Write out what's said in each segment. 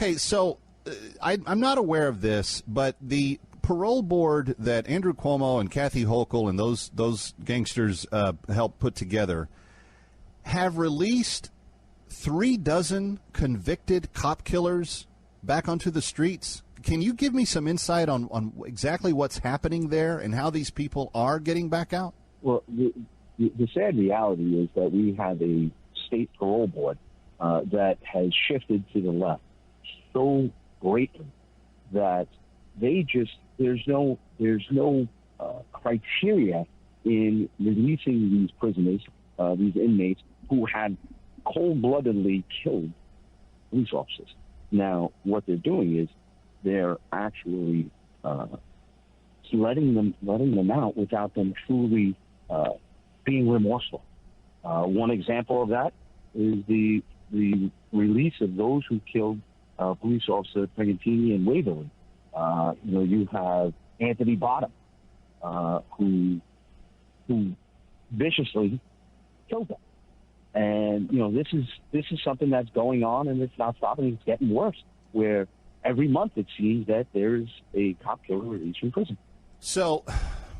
Okay, so I'm not aware of this, but the parole board that Andrew Cuomo and Kathy Hochul and those gangsters helped put together have released 36 convicted cop killers back onto the streets. Can you give me some insight on exactly what's happening there and how these people are getting back out? Well, the sad reality is that we have a state parole board that has shifted to the left so greatly that there's no criteria in releasing these prisoners, these inmates who had cold-bloodedly killed police officers. Now, what they're doing is they're actually letting them out without them truly being remorseful. One example of that is the release of those who killed police officer Pregantini and Waverly. You have Anthony Bottom, who viciously killed them. And this is something that's going on, and it's not stopping. It's getting worse. Where every month it seems that there's a cop killer released from prison. So,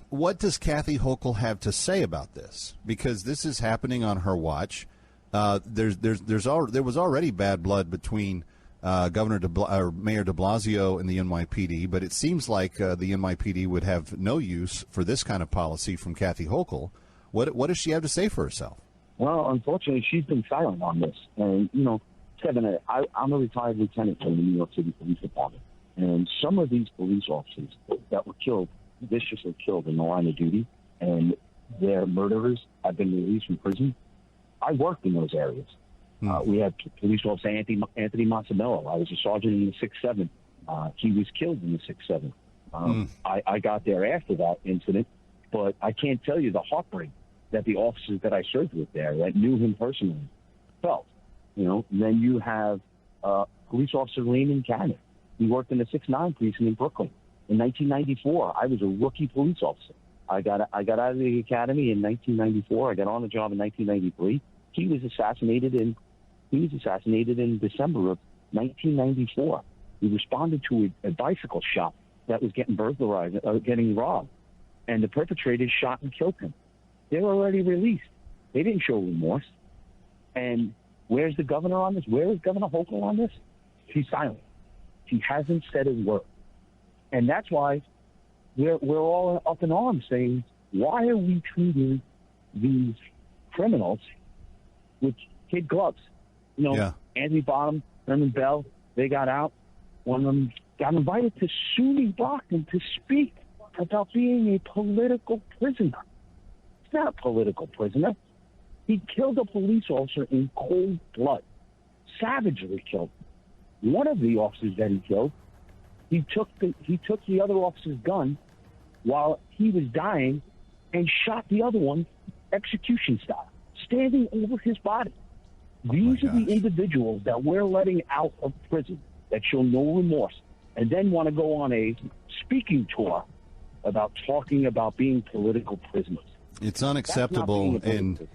what does Kathy Hochul have to say about this? Because this is happening on her watch. There was already bad blood between Mayor de Blasio and the NYPD, but it seems like the NYPD would have no use for this kind of policy from Kathy Hochul. What does she have to say for herself? Well, unfortunately, she's been silent on this. And, Kevin, I'm a retired lieutenant from the New York City Police Department. And some of these police officers that were killed, viciously killed in the line of duty, and their murderers have been released from prison, I worked in those areas. We had police officer Anthony Montemillo. I was a sergeant in the 6-7. He was killed in the 6-7. I got there after that incident, but I can't tell you the heartbreak that the officers that I served with there that knew him personally felt. Then you have police officer Raymond Cannon. He worked in the 6-9 precinct in Brooklyn. In 1994, I was a rookie police officer. I got out of the academy in 1994. I got on the job in 1993. He was assassinated in December of 1994. He responded to a bicycle shop that was getting burglarized, getting robbed, and the perpetrators shot and killed him. They were already released. They didn't show remorse. And where's the governor on this? Where is Governor Hochul on this? She's silent. She hasn't said a word. And that's why we're all up in arms saying, why are we treating these criminals with kid gloves? Anthony Bottom, Herman Bell, they got out. One of them got invited to SUNY Brockton to speak about being a political prisoner. He's not a political prisoner. He killed a police officer in cold blood, savagely killed him. One of the officers that he killed, he took the other officer's gun while he was dying and shot the other one execution style, standing over his body. These are the individuals that we're letting out of prison that show no remorse and then want to go on a speaking tour about talking about being political prisoners. It's unacceptable. And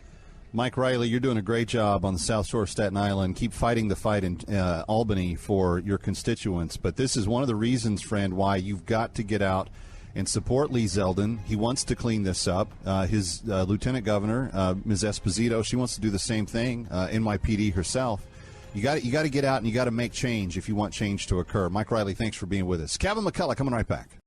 Mike Reilly, you're doing a great job on the South Shore of Staten Island. Keep fighting the fight in Albany for your constituents. But this is one of the reasons, friend, why you've got to get out and support Lee Zeldin. He wants to clean this up. His lieutenant governor, Ms. Esposito, she wants to do the same thing. NYPD herself. You got to get out and you got to make change if you want change to occur. Mike Reilly, thanks for being with us. Kevin McCullough coming right back.